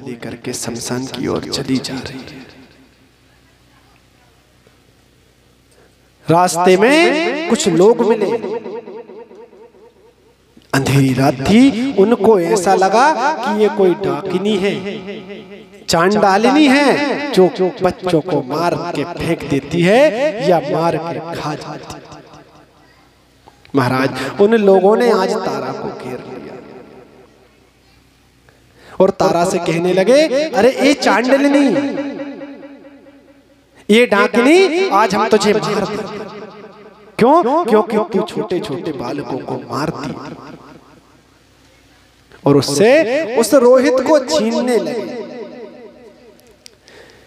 लेकर के शमशान की ओर चली जा रही है। रास्ते में कुछ लोग मिले, अंधेरी रात थी, उनको ऐसा लगा कि ये कोई डाकिनी है, चांडालिनी है जो बच्चों को मार के फेंक देती है या मार के खा जाती है। महाराज उन लोगों ने आज तारा को घेर लिया और तारा से कहने लगे, अरे ये चांडालिनी, ये डाकिनी, आज हम तुझे मार देंगे। क्यों? क्योंकि तू छोटे छोटे बालकों को मारती और उससे उस रोहित को छीनने लगे।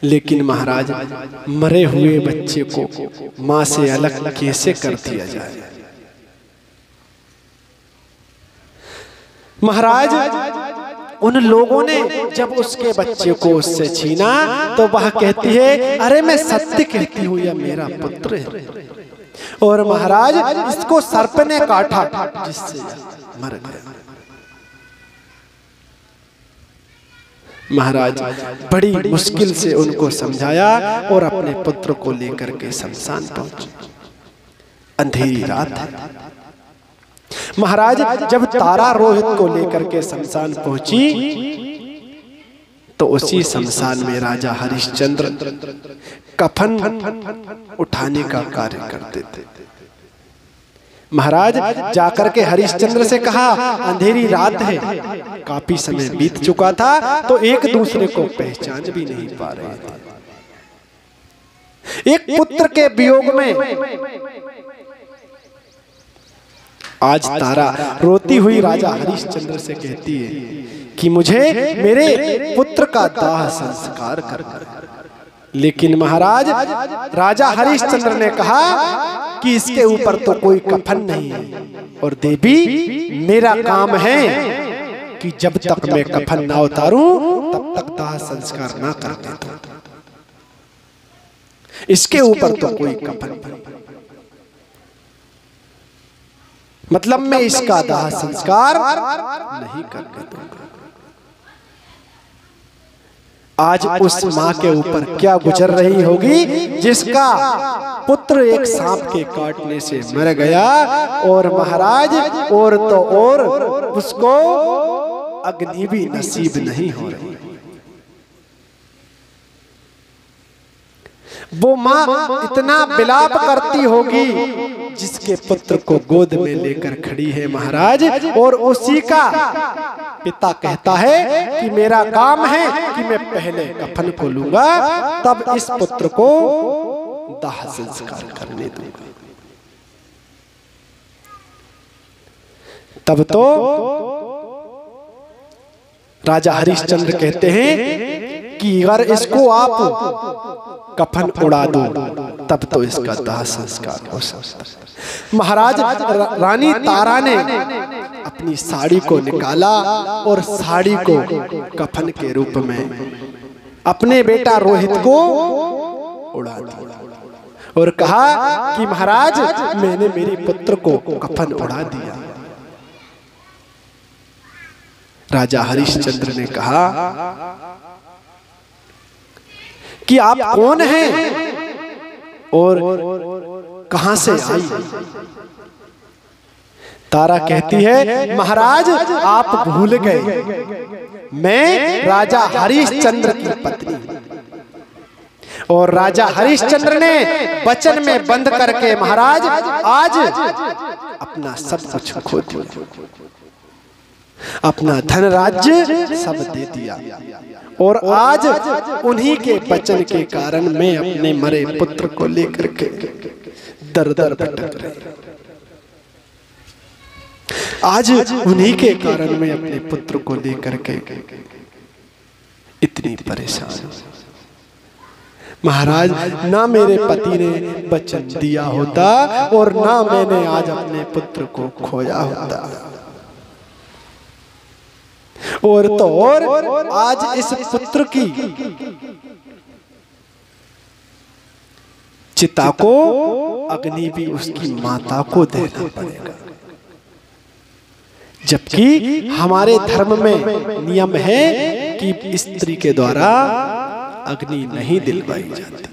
लेकिन महाराज मरे हुए बच्चे को मां से अलग कैसे कर दिया जाए? महाराज उन लोगों ने जब उसके बच्चे को उससे छीना तो वह कहती है, अरे मैं सत्य कहती हूँ, यह मेरा पुत्र है। और महाराज इसको सर्प ने काटा जिससे मर गया। महाराज बड़ी मुश्किल से उनको समझाया और अपने पुत्र को लेकर के शमशान पहुंचे। अंधेरी रात है। महाराज जब तारा रोहित को लेकर के शमशान पहुंची तो उसी शमशान में राजा हरिश्चंद्र कफन उठाने का कार्य करते थे। महाराज जाकर के हरिश्चंद्र से कहा, अंधेरी रात है, काफी समय बीत चुका था, तो एक दूसरे को पहचान भी नहीं पा रहे थे। एक पुत्र के वियोग में आज तारा रोती हुई राजा हरिश्चंद्र से कहती है कि मुझे मेरे पुत्र का दाह संस्कार करना। लेकिन महाराज राजा हरिश्चंद्र ने कहा कि इसके ऊपर तो कोई कफन नहीं है, और देवी मेरा काम है कि जब तक मैं कफन ना उतारूं तब तक दाह संस्कार ना करने दूं। इसके ऊपर तो कोई कफन नहीं, मतलब मैं इसका दाह संस्कार नहीं करने दूंगा। आज उस माँ के ऊपर क्या गुजर रही होगी जिसका पुत्र एक सांप के काटने से मर गया, और महाराज और तो और उसको अग्नि भी नसीब नहीं हो रही। वो माँ इतना विलाप करती होगी जिसके पुत्र को गोद में लेकर खड़ी है महाराज, और उसी का पिता कहता है कि मेरा काम है कि मैं पहले कफन को लूंगा तब इस पुत्र को दाह संस्कार करने दूंगा। तब तो राजा हरिश्चंद्र कहते हैं कि अगर इसको आप कफन उड़ा दो तब तो इसका दाह संस्कार हो सकता है। महाराज रानी तारा ने अपनी साड़ी को निकाला और साड़ी को कफन के रूप में अपने बेटा रोहित को उड़ा दिया और कहा कि महाराज मैंने मेरे पुत्र को कफन उड़ा दिया। राजा हरिश्चंद्र ने कहा कि आप कौन हैं और कहां से आई? तारा कहती है महाराज आप भूल गए, मैं राजा हरिश्चंद्र की पत्नी, और राजा हरिश्चंद्र ने वचन में बंद करके महाराज आज अपना सब कुछ खो दिया, अपना धन राज्य सब दे दिया, और आज उन्हीं के वचन के कारण मैं अपने मरे पुत्र को लेकर के दर दर भटक रही। आज उन्हीं के कारण मैं अपने पुत्र को लेकर के इतनी परेशान। महाराज ना मेरे पति ने वचन दिया होता और ना मैंने आज अपने पुत्र को खोया होता, और तो और आज इस पुत्र की चिता को अग्नि भी उसकी माता को देना पड़ेगा, जबकि हमारे धर्म में नियम है कि स्त्री के द्वारा अग्नि नहीं दिलवाई जाती।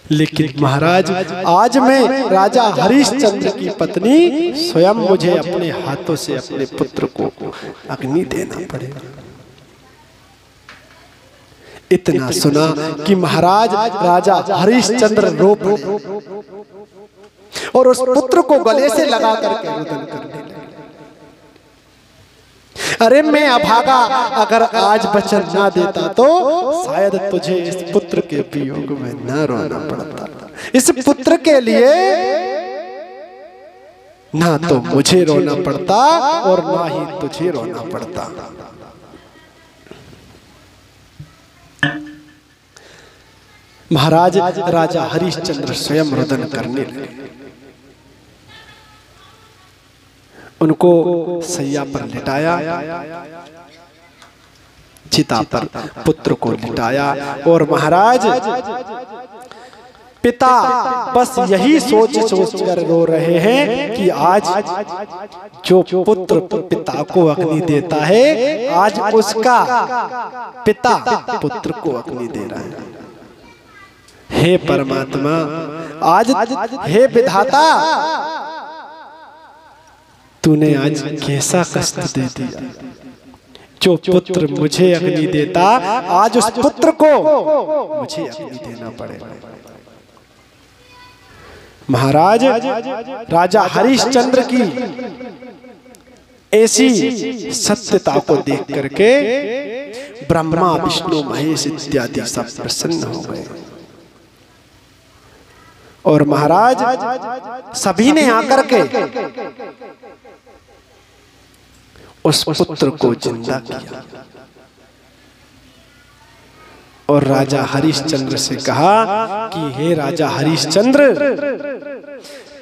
लेकिन महाराज आज मैं राजा हरिश्चंद्र की पत्नी स्वयं मुझे अपने हाथों से अपने पुत्र को अग्नि देना पड़ेगा। इतना सुना कि महाराज राजा हरिश्चंद्र रो पड़े और उस पुत्र को गले से लगा करके रुदन करने लगे। अरे मैं अभागा, अगर आज वचन ना देता तो शायद तुझे इस पुत्र के वियोग में न रोना पड़ता। इस पुत्र के लिए ना तो मुझे रोना पड़ता और ना ही तुझे रोना पड़ता। महाराज राजा हरिश्चंद्र स्वयं रुदन करने लगे। उनको सैया पर लिटाया, चिता पर पुत्र को लिटाया और महाराज पिता बस यही सोच कर रो रहे हैं कि आज जो पुत्र पिता को अग्नि देता है, आज उसका पिता पुत्र को अग्नि दे रहा है। हे परमात्मा, आज हे विधाता, तूने आज कैसा कष्ट दे दिया। जो पुत्र मुझे अग्नि देता, आज उस पुत्र को मुझे अग्नि देना पड़ेगा। महाराज राजा हरिश्चंद्र की ऐसी सत्यता को देख करके ब्रह्मा विष्णु महेश इत्यादि सब प्रसन्न हो गए और महाराज सभी ने आकर के उस पुत्र को जिंदा किया और राजा हरिश्चंद्र से कहा कि हे राजा हरिश्चंद्र,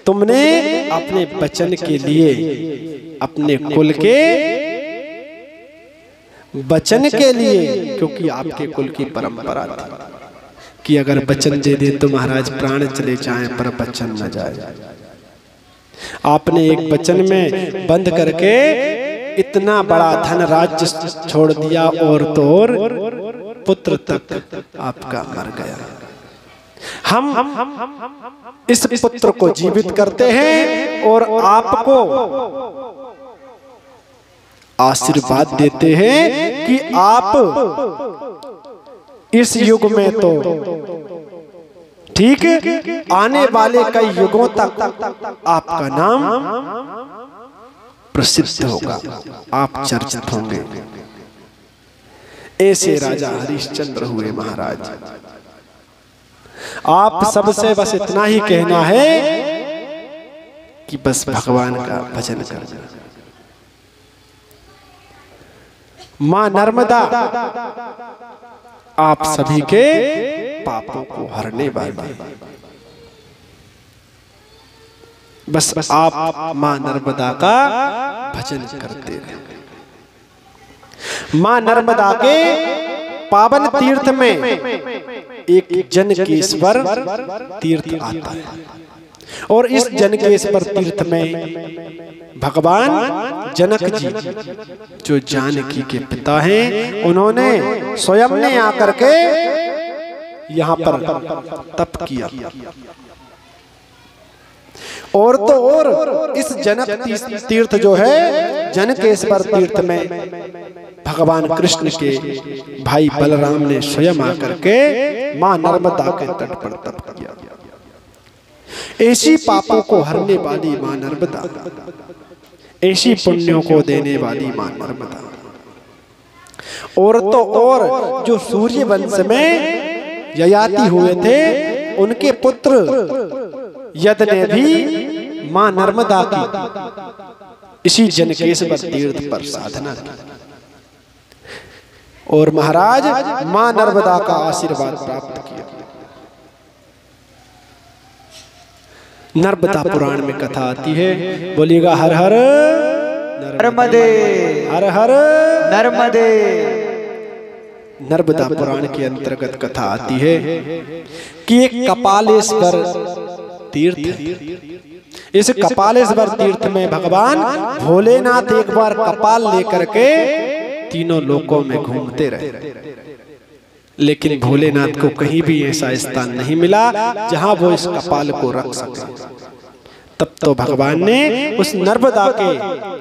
तुमने अपने वचन के लिए, अपने कुल के वचन के लिए, क्योंकि आपके कुल की परंपरा थी कि अगर वचन दे दे तो महाराज प्राण चले जाएं पर वचन न जाए, आपने एक वचन में बंद करके इतना बड़ा धन राज्य छोड़ दिया और तो और पुत्र तक आपका मर गया। हम इस पुत्र को जीवित करते हैं और आपको आशीर्वाद देते हैं कि आप इस युग में तो ठीक, आने वाले कई युगों तक आपका नाम प्रसिद्ध होगा, आप चर्चित होंगे। ऐसे राजा हरिश्चंद्र हुए महाराज। आप सबसे बस इतना ही कहना है कि बस भगवान का भजन करना। मां नर्मदा आप सभी के पापों को हरने वाली, बस आप मां नर्मदा का भजन करते रहे। मां नर्मदा के पावन तीर्थ में एक जनकेश्वर तीर्थ आता है और इस जनकेश्वर तीर्थ में भगवान जनक जी, जो जानकी के पिता हैं, उन्होंने स्वयं ने आकर के यहाँ पर तप किया और तो और इस जनक तीर्थ जो है, जनकेश्वर तीर्थ में भगवान कृष्ण के भाई बलराम ने स्वयं आकर के मां नर्मदा के तट पर तप किया। ऐसी पापों को हरने वाली मां नर्मदा, ऐसी पुण्यों को देने वाली मां नर्मदा। और तो और जो सूर्य वंश में ययाति हुए थे, उनके पुत्र यद ने भी मां नर्मदा की इसी जनकेश्वर तीर्थ पर साधना की और महाराज मां नर्मदा का आशीर्वाद प्राप्त किया। नर्मदा पुराण में कथा आती है, बोलिएगा हर हर नर्मदे, हर हर नर्मदे। नर्मदा पुराण के अंतर्गत कथा आती है कि एक कपालेश्वर तीर्थ, इस कपालेश्वर तीर्थ में भगवान भोलेनाथ एक बार कपाल लेकर के तीनों लोकों में घूमते रहे, लेकिन भोलेनाथ को कहीं भी ऐसा स्थान नहीं मिला जहां वो इस कपाल को रख सके। तब तो भगवान ने उस नर्मदा के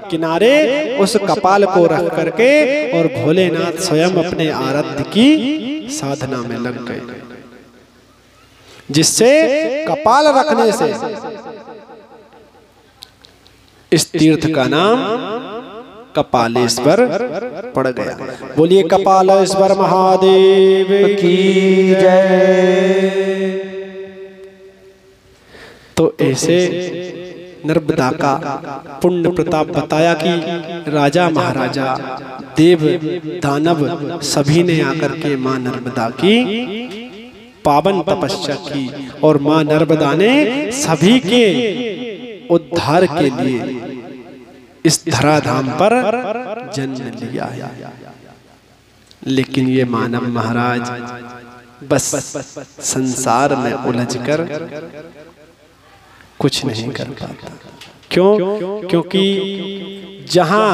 किनारे उस कपाल को रख करके और भोलेनाथ स्वयं अपने आराध्य की साधना में लग गए, जिससे कपाल रखने से इस तीर्थ का नाम कपालेश्वर पड़ गया। बोलिए कपालेश्वर महादेव की जय। तो ऐसे नर्मदा का पुण्य प्रताप बताया कि राजा महाराजा देव दानव सभी ने आकर के मां नर्मदा की पावन तपस्या की और मां नर्मदा ने सभी के उद्धार के लिए इस धराधाम पर जन्म लिया है। लेकिन ये मानव महाराज बस संसार में उलझकर कुछ नहीं कर पाता। क्यों? क्योंकि जहां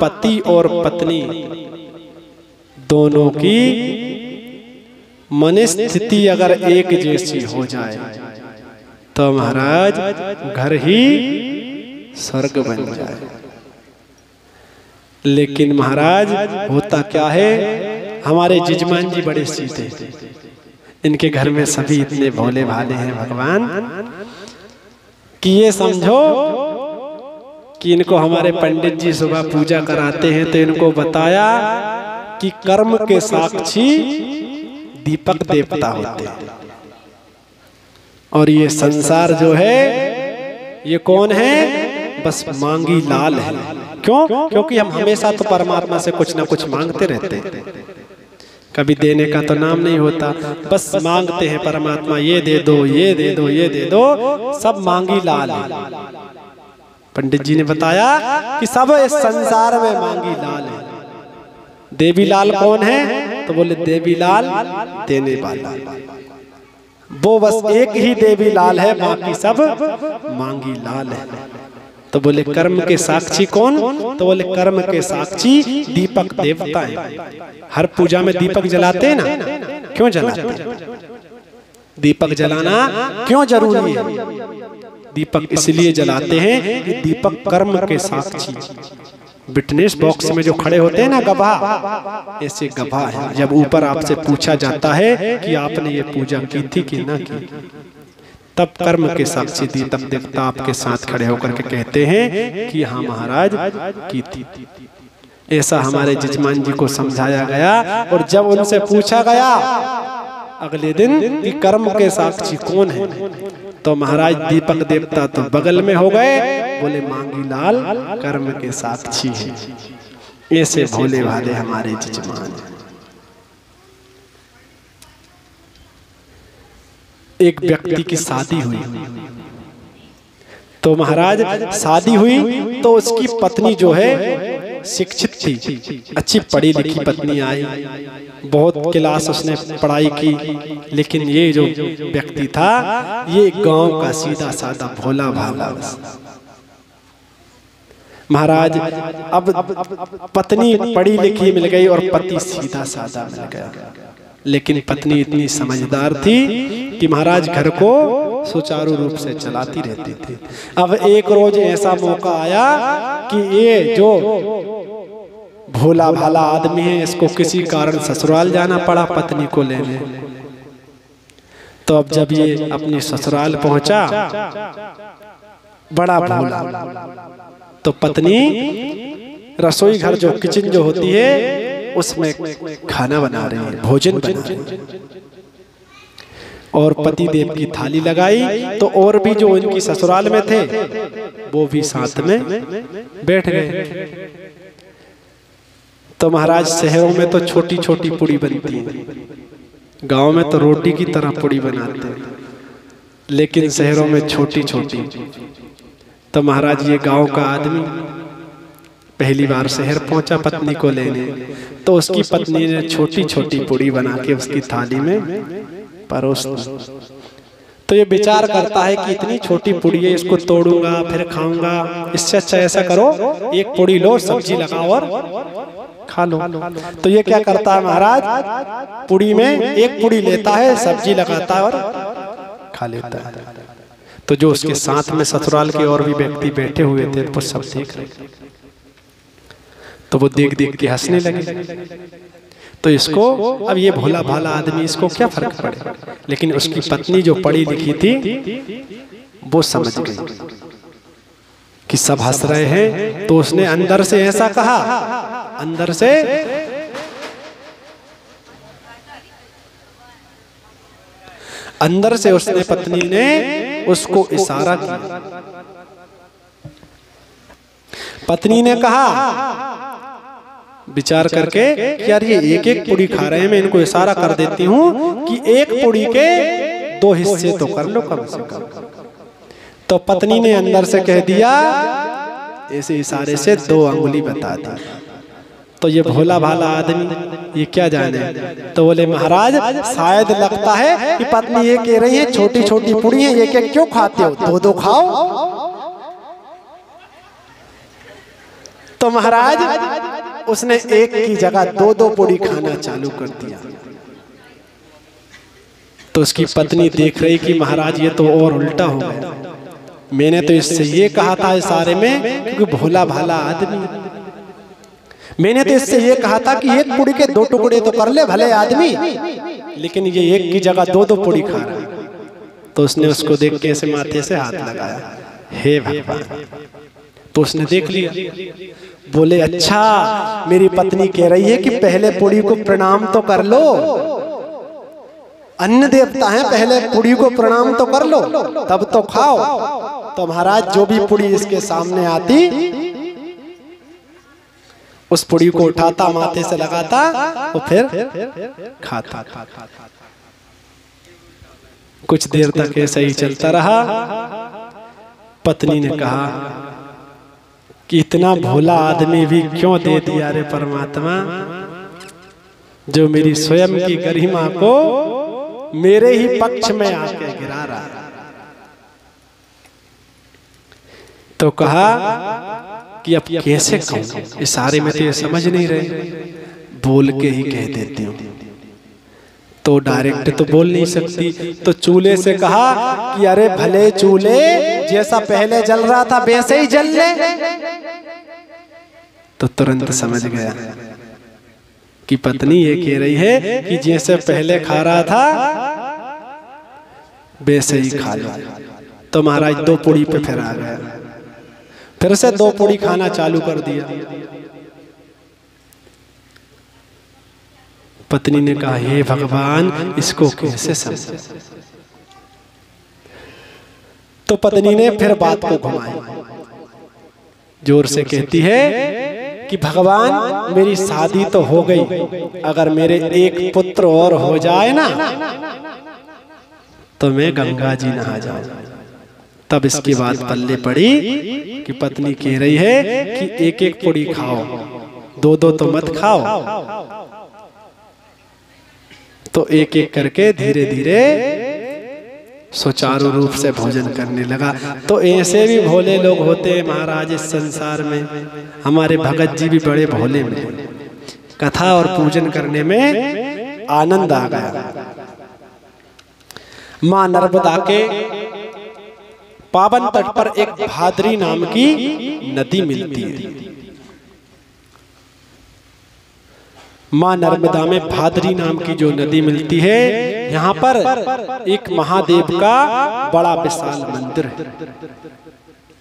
पति और पत्नी दोनों की मनस्थिति अगर एक जैसी हो जाए तो महाराज घर ही स्वर्ग बन जाए। लेकिन महाराज होता क्या है, हमारे जजमान जी बड़े सीधे, इनके घर में सभी इतने भोले भाले हैं भगवान कि ये समझो कि इनको हमारे पंडित जी सुबह पूजा कराते हैं तो इनको बताया कि कर्म के साक्षी दीपक देवता होते हैं और ये संसार जो है ये कौन है, बस मांगी लाल है। क्यों? क्योंकि हम हमेशा तो परमात्मा से कुछ ना कुछ मांगते रहते हैं, कभी देने का तो नाम नहीं होता, बस मांगते हैं परमात्मा ये दे दो, ये दे दो, ये दे दो, सब मांगी लाल है। पंडित जी ने बताया कि सब इस संसार में मांगी लाल है। देवी लाल कौन है? तो बोले देवी लाल देने वाला, वो बस एक ही देवी लाल है, बाकी सब मांगी लाल है। तो बोले कर्म के साक्षी कौन? तो बोले कर्म के साक्षी दीपक देवता है। हर पूजा में दीपक जलाते हैं ना, क्यों जलाते हैं? दीपक जलाना क्यों जरूरी है? दीपक इसलिए जलाते हैं कि दीपक कर्म के साक्षी, विटनेस बॉक्स में जो खड़े होते हैं ना गवाह, ऐसे गवाह है। जब ऊपर आपसे पूछा जाता है कि आपने ये पूजा की थी कि ना की, तब कर्म के साक्षी दीपक देवता आपके साथ खड़े होकर के कहते हैं कि हाँ महाराज की थी। ऐसा हमारे जजमान जी को समझाया गया। और जब उनसे पूछा गया अगले दिन कि कर्म के साक्षी कौन है, तो महाराज दीपक देवता तो बगल में हो गए, बोले मांगी लाल कर्म के साक्षी है। ऐसे भोले भाले हमारे जजमान। एक व्यक्ति की शादी हुई, तो महाराज शादी हुई तो उसकी पत्नी जो है शिक्षित थी, अच्छी पढ़ी लिखी पत्नी आई, बहुत क्लास उसने पढ़ाई की। लेकिन ये जो व्यक्ति था ये गांव का सीधा साधा भोला भाला। महाराज अब पत्नी पढ़ी लिखी मिल गई और पति सीधा साधा मिल गया। लेकिन पत्नी इतनी समझदार थी कि महाराज घर को सुचारू रूप से चलाती रहती थी। अब एक रोज ऐसा मौका आया कि ये जो भोला भाला आदमी है इसको किसी कारण ससुराल जाना पड़ा पत्नी को लेने। तो अब जब ये अपनी ससुराल पहुंचा, बड़ा भोला, तो पत्नी रसोई घर जो किचन जो होती है उसमें खाना बना रही है, भोजन बना रही है, और पति देव की थाली लगाई। तो और भी जो इनकी ससुराल में थे वो भी साथ में बैठ गए। तो महाराज शहरों में तो छोटी छोटी पुड़ी बनती है, गांव में तो रोटी की तरह पुड़ी बनाते हैं, लेकिन शहरों में छोटी छोटी। तो महाराज ये गांव का आदमी पहली बार शहर पहुंचा पत्नी को लेने, तो उसकी पत्नी ने छोटी छोटी पुड़ी बना के उसकी थाली में परोस दी। तो ये विचार करता है कि इतनी छोटी पुड़ी है, इसको तोड़ूंगा फिर खाऊंगा, इससे अच्छा ऐसा करो एक पुड़ी लो, सब्जी लगाओ और खा लो। तो ये क्या करता है महाराज, पुड़ी में एक पुड़ी लेता है, सब्जी लगाता है और खा लेता है। तो जो उसके साथ में ससुराल के और भी व्यक्ति बैठे हुए थे वो सब देख रहे, तो वो देख देख के हंसने लगे। तो इसको अब ये भोला भाला आदमी, इसको क्या फर्क पड़े, लेकिन उसकी पत्नी जो पढ़ी लिखी थी वो समझ गई कि सब हंस रहे हैं। तो उसने अंदर से ऐसा कहा, अंदर से उसने पत्नी ने उसको इशारा किया। पत्नी ने कहा विचार करके कि यार ये एक एक पुड़ी खा रहे हैं, मैं इनको इशारा कर देती हूँ कि एक पुड़ी के 2 हिस्से तो कर लो कम से कम। तो पत्नी ने अंदर से कह दिया, ऐसे इशारे से 2 अंगुली बता दी। तो ये भोला भाला आदमी ये क्या जाने, तो बोले महाराज शायद लगता है कि पत्नी ये कह रही है छोटी छोटी पुड़ी है, एक एक क्यों खाते हो, 2-2 खाओ। तो महाराज उसने एक की जगह 2-2 पुड़ी खाना चालू कर दिया। तो उसकी पत्नी देख रही कि महाराज ये तो और उल्टा हो गया, मैंने तो इससे ये कहा था इशारे में क्योंकि भोला भाला आदमी, मैंने तो इससे ये कहा था कि एक पुड़ी के 2 टुकड़े तो कर ले भले आदमी, लेकिन ये एक की जगह 2-2 पुड़ी खा रहा है। तो उसने उसको देख के ऐसे माथे से हाथ लगाया, हे भगवान। तो उसने देख लिया, बोले अच्छा मेरी पत्नी कह रही है कि पहले पुड़ी को प्रणाम तो कर लो, अन्न देवता है, पहले पुड़ी को प्रणाम तो कर लो तब तो खाओ। तो महाराज जो भी पुड़ी इसके सामने आती उस पुड़ी को उठाता, माथे से लगाता और फिर खाता। कुछ देर तक ऐसा ही चलता रहा। पत्नी ने कहा कि इतना भोला आदमी भी क्यों दे दिया रे परमात्मा, जो मेरी स्वयं की गरिमा को मेरे ही पक्ष में आके गिरा रहा। तो कहा कि अब कैसे कहूं, इशारे में तो ये समझ नहीं रहे, बोल के ही कह देती हूँ। तो डायरेक्ट तो बोल नहीं सकती, तो चूल्हे से कहा कि अरे भले चूल्हे जैसा पहले जल रहा था वैसे ही जल ले। तो तुरंत समझ गया कि पत्नी ये कह रही है कि जैसे पहले खा रहा था वैसे ही खा लो। तो महाराज 2 पुड़ी पे फिर आ गया, फिर से 2 पुड़ी खाना चालू कर दिया। पत्नी ने कहा हे भगवान इसको कैसे समझे। तो पत्नी ने फिर बात को घुमाया, जोर से कहती है कि भगवान मेरी शादी तो हो गई, अगर मेरे एक पुत्र और हो जाए ना तो मैं गंगा जी नहा जाऊं। तब इसकी बात पल्ले पड़ी कि पत्नी कह रही है कि एक एक पुड़ी खाओ, 2-2 तो मत खाओ। तो एक एक करके धीरे धीरे सुचारू रूप से भोजन करने लगा। तो ऐसे भी भोले लोग होते हैं महाराज इस संसार में। हमारे भगत जी भी बड़े भोले मिले, कथा और पूजन करने में आनंद आ गया। मां नर्मदा के पावन तट पर एक भाद्री नाम की नदी मिलती है। मां नर्मदा में भाद्री नाम की जो नदी मिलती है, यहाँ पर एक महादेव का बड़ा विशाल मंदिर है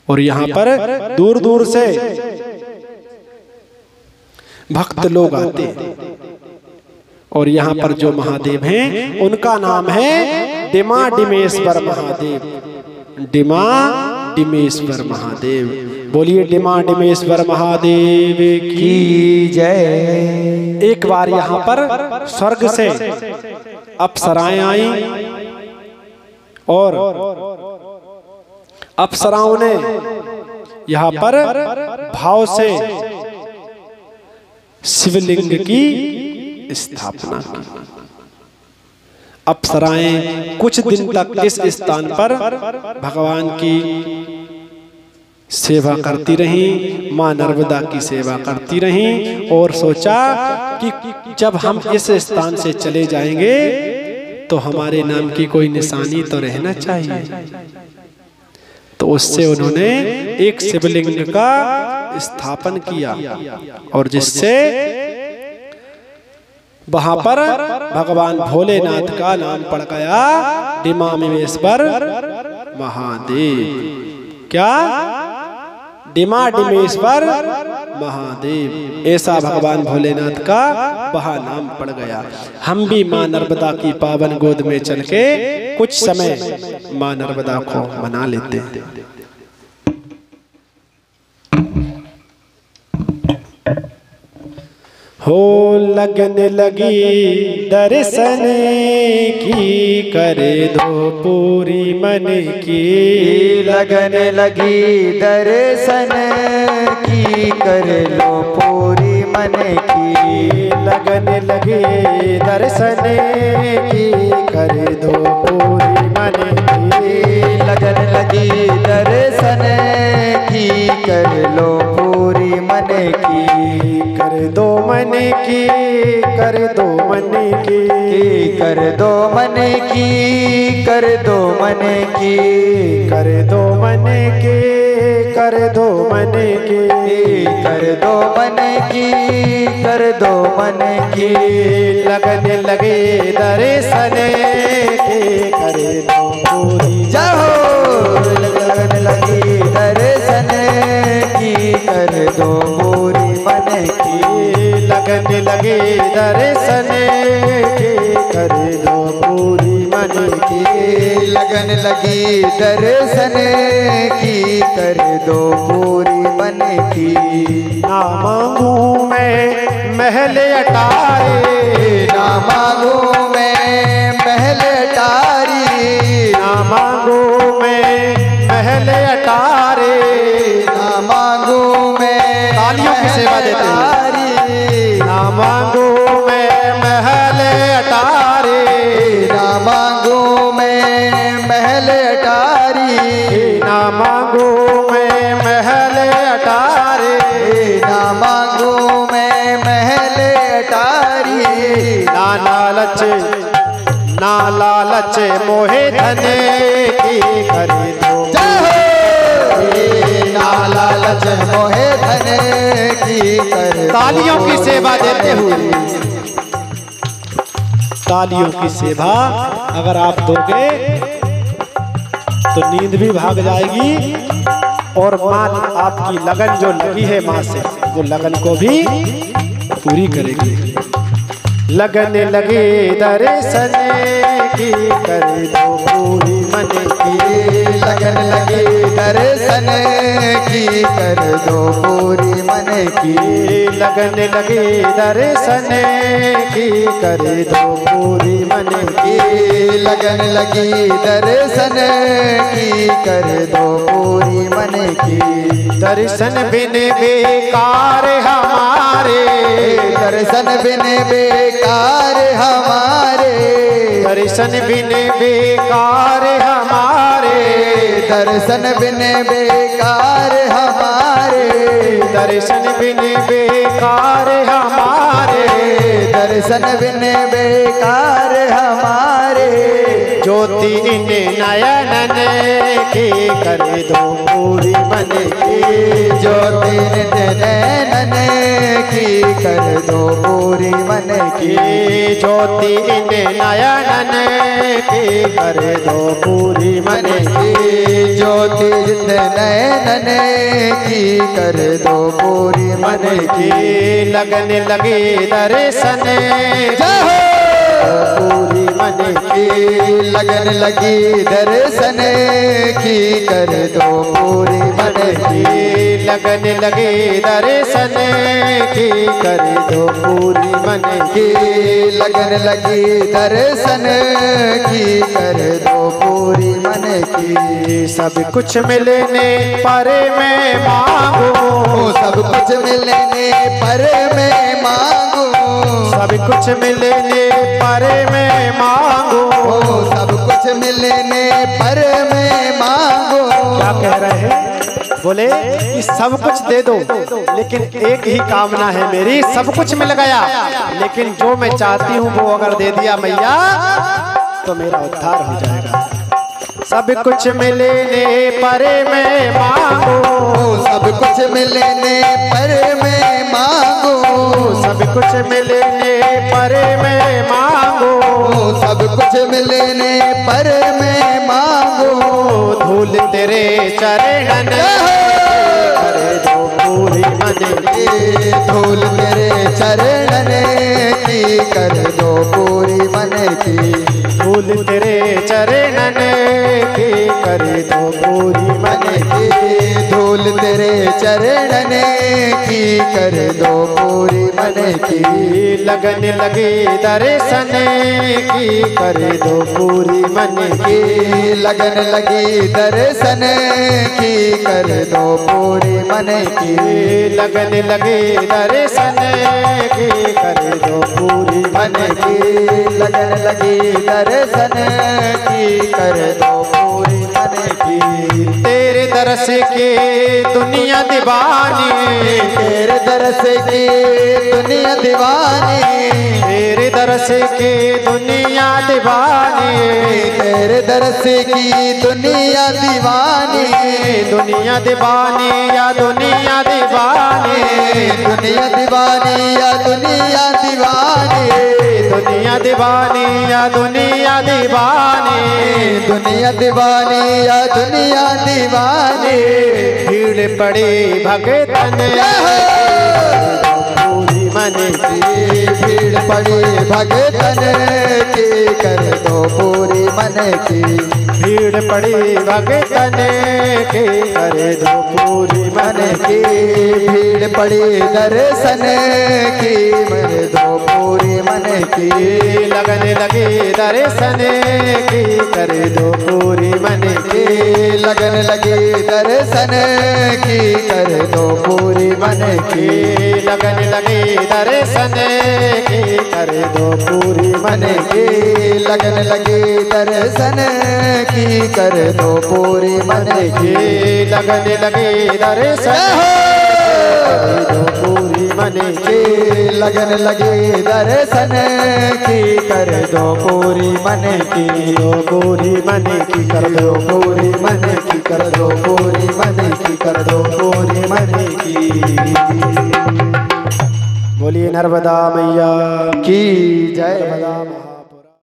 और यहाँ पर दूर दूर से भक्त लोग आते हैं। और यहाँ पर जो महादेव हैं उनका नाम है डिमा डिमेश्वर महादेव। डिमा डिमेश्वर महादेव, बोलिए डिमा डिमेश्वर महादेव की जय। एक बार यहाँ पर स्वर्ग से अप्सराएं आई और अप्सराओं ने यहाँ पर भाव से शिवलिंग की स्थापना की। अप्सराएं कुछ दिन तक इस स्थान पर भगवान की सेवा करती रहीं, माँ नर्मदा की सेवा करती रहीं और सोचा कि जब हम इस स्थान से चले जाएंगे तो हमारे नाम की कोई निशानी तो रहना चाहिए। तो उससे उन्होंने एक शिवलिंग का स्थापन किया और जिससे वहां पर भगवान भोलेनाथ का नाम पड़ गया डिमामेश्वर महादेव। क्या? डिमामेश्वर महादेव, ऐसा भगवान भोलेनाथ का वहां नाम पड़ गया। हम भी माँ नर्मदा की पावन गोद में चल के कुछ समय माँ नर्मदा को मना लेते हैं। हो लगने लगी दर्शन की, करे दो पूरी मन की। लगने लगी दर्शन की, कर लो पूरी मन की। लगने लगी दर्शन की, कर दो पूरी मन की। लगन लगी दर्शन की, कर लो पूरी मन की। कर दो मन की, कर दो मन की। कर दो मन की, कर दो मन की। कर दो मन की, कर दो मन की। कर दो मन की, कर दो मन की। लगने लगे दर्शन के, कर दो पूरी। जाओ लगन लगी दर्शन की, कर दो पूरी मन की। लगने लगे दर्शन के, कर दो पूरी मन की। लगन लगी दर्शन की, कर दो पूरी मन की। ना मांगू मैं महल अटारी, ना मांगू मैं महल अटारी। ना मांगू मैं महल अटारी। ना मांगू मैं तालियों की सेवा देते हैं। ना मांगू मैं महल अटारी। ना मांगू मैं महल अटारी। ना मांगू मैं महल अटारी। ना मांगू मैं महल अटारी। ना लालच, ना लालच मोहे धन की, करे दो। ना लालच मोहे धन की, कर तालियों की सेवा देते हुए, तालियों की सेवा अगर आप दोगे तो नींद भी भाग जाएगी और माँ आपकी लगन जो लगी है माँ से, वो लगन को भी पूरी करेगी। लगने लगे दर्शन की, कर दो पूरी मन की। लगन लगी दर्शन की, कर दो पूरी मन की। लगने लगे दर्शन की, कर दो पूरी मन की। लगन लगी दर्शन की, कर दो पूरी मन की। दर्शन बिन बेकार हमारे, दर्शन बिन बेकार हमारे। दर्शन बिन बेकार हमारे। दर्शन बिन बेकार हमारे। दर्शन बिन बेकार हमारे। दर्शन बिन बेकार हमारे। ज्योति इन नयनन की, कर दो पूरी मन की। ज्योति इन नयनन की, कर दो पूरी मन की। ज्योति इन नयनन की, कर दो पूरी मन की। ज्योति इन नयनन की, कर दो पूरी मन की। लगने लगे दर्शन पूरी मन की। लगन लगी दर्शन की, कर दो पूरी मन की। लगने लगे दर्शन की, कर दो पूरी मन की। लगन लगी दर्शन की, कर दो पूरी मन की। सब कुछ मिलने पर मैं मांगू, सब कुछ मिलने पर मैं मांगू। सब कुछ मिलने पर मैं मांगू। सब कुछ मिलने पर मैं मांगू। क्या कह रहे हैं? बोले कि सब कुछ दे दो, लेकिन एक ही कामना है मेरी, सब कुछ मिल गया लेकिन जो मैं चाहती हूँ वो अगर दे दिया मैया तो मेरा उद्धार हो जाएगा। सब कुछ मिलने पर मैं मांगू, सब कुछ मिलने पर मैं मांगू, सब कुछ मिलने पर मैं मांगू, सब कुछ मिलने पर मैं मांगू, धूल तेरे चरणन करे दो पूरी मन की, धूल तेरे चरणन की कर दो पूरी मन की, धूल तेरे चरणन की करे दो पूरी मन की, धूल तेरे चरणन की कर दो पूरी मन की, लगन लगे दर्शन की करे दो पूरी मन की, लगन लगी दर्शन की कर दो पूरी मन की, लगन लगे दर्शन की करे दो पूरी मन की, लगन लगी दर्शन की कर दो पूरी मन की, तेरे दरस के दुनिया दीवानी, तेरे दरस की दुनिया दीवानी, तेरे दरस के दुनिया दीवानी, तेरे दरस की दुनिया दीवानी, दुनिया दीवानी या दुनिया दीवानी, दुनिया दीवानी या दुनिया दीवानी, दुनिया दीवानी या दुनिया दीवानी, दुनिया दीवानी या दुनिया दीवानी, भीड़ पड़ी भगतन पूरी मन की, भीड़ पड़ी भगतन की कर दो पूरी मन की, भीड़ पड़ी भगतन के करे दो पूरी मन की, भीड़ पड़ी दर्शन की कर दो पूरी मन की, लगन लगे दर्शन की करे दो पूरी मन की, लगन लगी दर्शन की कर दो पूरी मन की, लगन लगे दर्शन की करे दो पूरी मन की, लगन लगी दर्शन की कर दो पूरी मन की, लगन लगे दर्शन दो पूरी मन की, लगन लगी दर्शन की कर दो पूरी मन की, दो पूरी मन की कर दो पूरी मन की कर दो पूरी मन की कर दो पूरी मन की। बोलिए नर्मदा मैया की जय। नर्मदा